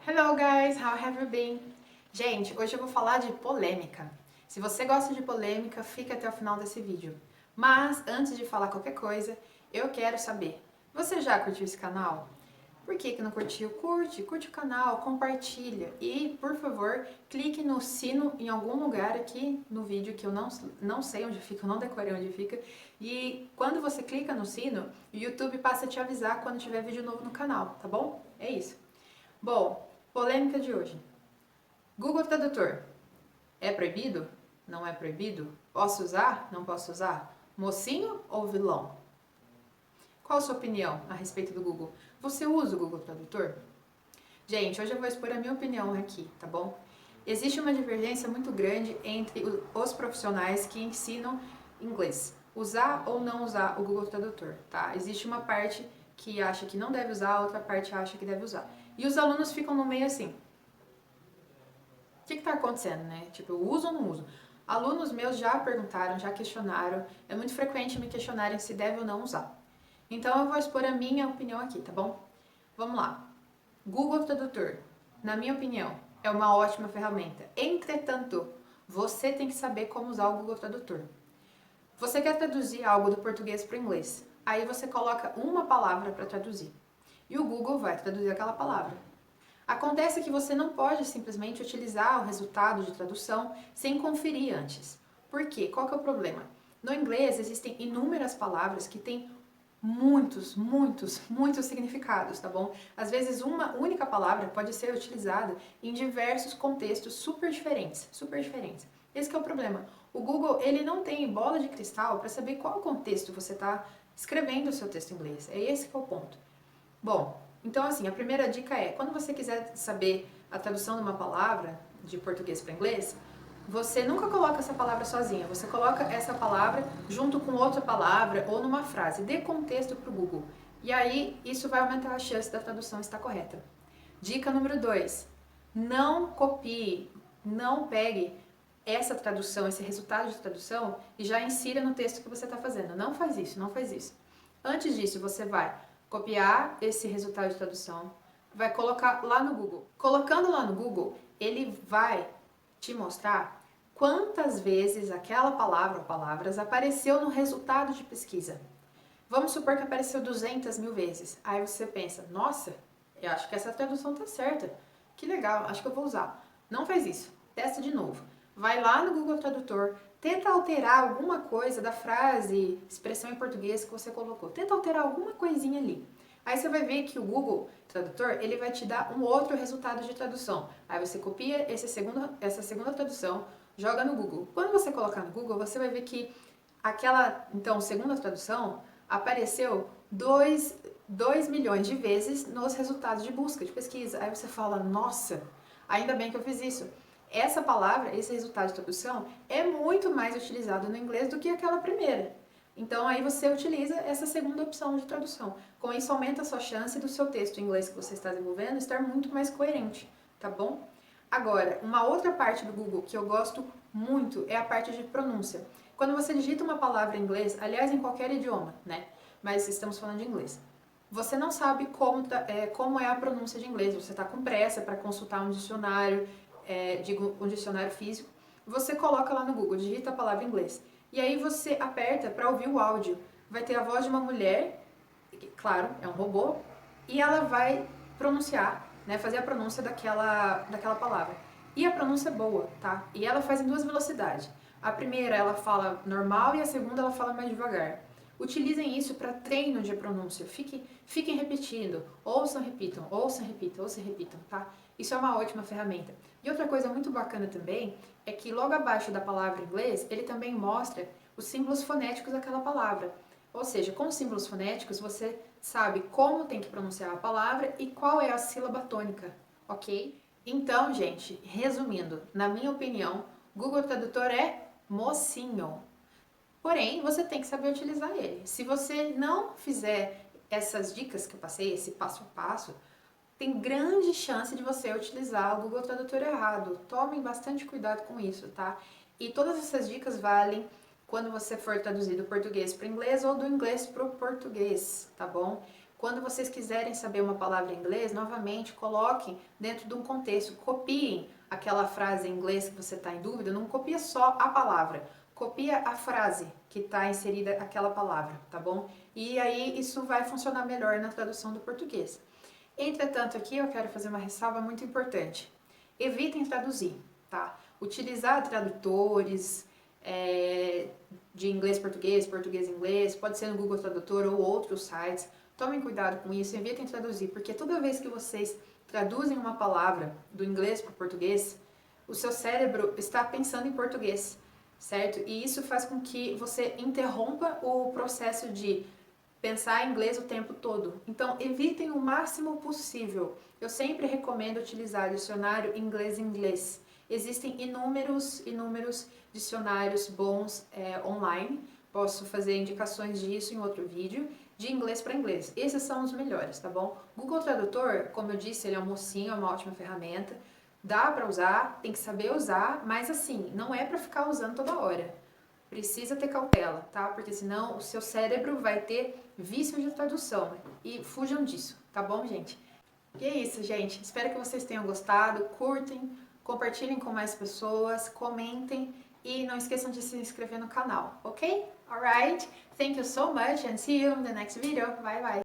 Hello guys, how have you been? Gente, hoje eu vou falar de polêmica. Se você gosta de polêmica, fica até o final desse vídeo. Mas antes de falar qualquer coisa, eu quero saber, você já curtiu esse canal? Por que não curtiu? Curte o canal, compartilha e, por favor, clique no sino em algum lugar aqui no vídeo que eu não sei onde fica, eu não decorei onde fica. E quando você clica no sino, o YouTube passa a te avisar quando tiver vídeo novo no canal, tá bom? É isso. Bom, polêmica de hoje. Google Tradutor. É proibido? Não é proibido? Posso usar? Não posso usar? Mocinho ou vilão? Qual a sua opinião a respeito do Google? Você usa o Google Tradutor? Gente, hoje eu vou expor a minha opinião aqui, tá bom? Existe uma divergência muito grande entre os profissionais que ensinam inglês. Usar ou não usar o Google Tradutor, tá? Existe uma parte que acha que não deve usar, a outra parte acha que deve usar. E os alunos ficam no meio assim. O que está acontecendo, né? Tipo, eu uso ou não uso? Alunos meus já perguntaram, já questionaram. É muito frequente me questionarem se deve ou não usar. Então eu vou expor a minha opinião aqui, tá bom? Vamos lá. Google Tradutor, na minha opinião, é uma ótima ferramenta. Entretanto, você tem que saber como usar o Google Tradutor. Você quer traduzir algo do português para o inglês. Aí você coloca uma palavra para traduzir. E o Google vai traduzir aquela palavra. Acontece que você não pode simplesmente utilizar o resultado de tradução sem conferir antes. Por quê? Qual que é o problema? No inglês existem inúmeras palavras que têm muitos significados, tá bom? Às vezes uma única palavra pode ser utilizada em diversos contextos super diferentes, Esse que é o problema. O Google, ele não tem bola de cristal para saber qual contexto você está escrevendo o seu texto em inglês. É esse que é o ponto. Bom, então assim, a primeira dica é, quando você quiser saber a tradução de uma palavra de português para inglês, você nunca coloca essa palavra sozinha, você coloca essa palavra junto com outra palavra ou numa frase, dê contexto para o Google. E aí, isso vai aumentar a chance da tradução estar correta. Dica número 2, não copie, não pegue essa tradução, esse resultado de tradução e já insira no texto que você está fazendo. Não faz isso, não faz isso. Antes disso, você vai copiar esse resultado de tradução, vai colocar lá no Google. Colocando lá no Google, ele vai te mostrar quantas vezes aquela palavra ou palavras apareceu no resultado de pesquisa. Vamos supor que apareceu 200 mil vezes. Aí você pensa, nossa, eu acho que essa tradução tá certa. Que legal, acho que eu vou usar. Não faz isso. Testa de novo. Vai lá no Google Tradutor, tenta alterar alguma coisa da frase, expressão em português que você colocou. Tenta alterar alguma coisinha ali. Aí você vai ver que o Google Tradutor, ele vai te dar um outro resultado de tradução. Aí você copia essa segunda tradução, joga no Google. Quando você colocar no Google, você vai ver que aquela, então, segunda tradução apareceu 2 milhões de vezes nos resultados de busca, de pesquisa. Aí você fala, nossa, ainda bem que eu fiz isso. Essa palavra, esse resultado de tradução, é muito mais utilizado no inglês do que aquela primeira. Então aí você utiliza essa segunda opção de tradução. Com isso aumenta a sua chance do seu texto em inglês que você está desenvolvendo estar muito mais coerente, tá bom? Agora, uma outra parte do Google que eu gosto muito é a parte de pronúncia. Quando você digita uma palavra em inglês, aliás, em qualquer idioma, né? Mas estamos falando de inglês. Você não sabe como é a pronúncia de inglês, você está com pressa para consultar um dicionário, um dicionário físico. Você coloca lá no Google, digita a palavra em inglês. E aí você aperta para ouvir o áudio. Vai ter a voz de uma mulher, que, claro, é um robô, e ela vai pronunciar, né, fazer a pronúncia daquela palavra. E a pronúncia é boa, tá? E ela faz em duas velocidades. A primeira ela fala normal e a segunda ela fala mais devagar. Utilizem isso para treino de pronúncia. Fiquem repetindo. Ouçam, repitam, ouçam, repitam, ouçam, repitam, tá? Isso é uma ótima ferramenta. E outra coisa muito bacana também é que logo abaixo da palavra em inglês, ele também mostra os símbolos fonéticos daquela palavra. Ou seja, com os símbolos fonéticos você sabe como tem que pronunciar a palavra e qual é a sílaba tônica, ok? Então, gente, resumindo, na minha opinião, Google Tradutor é mocinho. Porém, você tem que saber utilizar ele. Se você não fizer essas dicas que eu passei, esse passo a passo, tem grande chance de você utilizar o Google Tradutor errado. Tomem bastante cuidado com isso, tá? E todas essas dicas valem quando você for traduzir do português para o inglês ou do inglês para o português, tá bom? Quando vocês quiserem saber uma palavra em inglês, novamente, coloquem dentro de um contexto, copiem aquela frase em inglês que você está em dúvida, não copia só a palavra, copia a frase que está inserida aquela palavra, tá bom? E aí isso vai funcionar melhor na tradução do português. Entretanto, aqui eu quero fazer uma ressalva muito importante. Evitem traduzir, tá? Utilizar tradutores de inglês-português, português-inglês, pode ser no Google Tradutor ou outros sites. Tomem cuidado com isso, evitem traduzir, porque toda vez que vocês traduzem uma palavra do inglês para o português, o seu cérebro está pensando em português, certo? E isso faz com que você interrompa o processo de pensar em inglês o tempo todo. Então, evitem o máximo possível. Eu sempre recomendo utilizar dicionário inglês-inglês. Existem inúmeros dicionários bons online. Posso fazer indicações disso em outro vídeo, de inglês para inglês. Esses são os melhores, tá bom? Google Tradutor, como eu disse, ele é um mocinho, é uma ótima ferramenta. Dá para usar, tem que saber usar, mas assim, não é para ficar usando toda hora. Precisa ter cautela, tá? Porque senão o seu cérebro vai ter vício de tradução. E fujam disso, tá bom, gente? E é isso, gente. Espero que vocês tenham gostado. Curtem, compartilhem com mais pessoas, comentem e não esqueçam de se inscrever no canal, ok? Alright? Thank you so much and see you in the next video. Bye bye!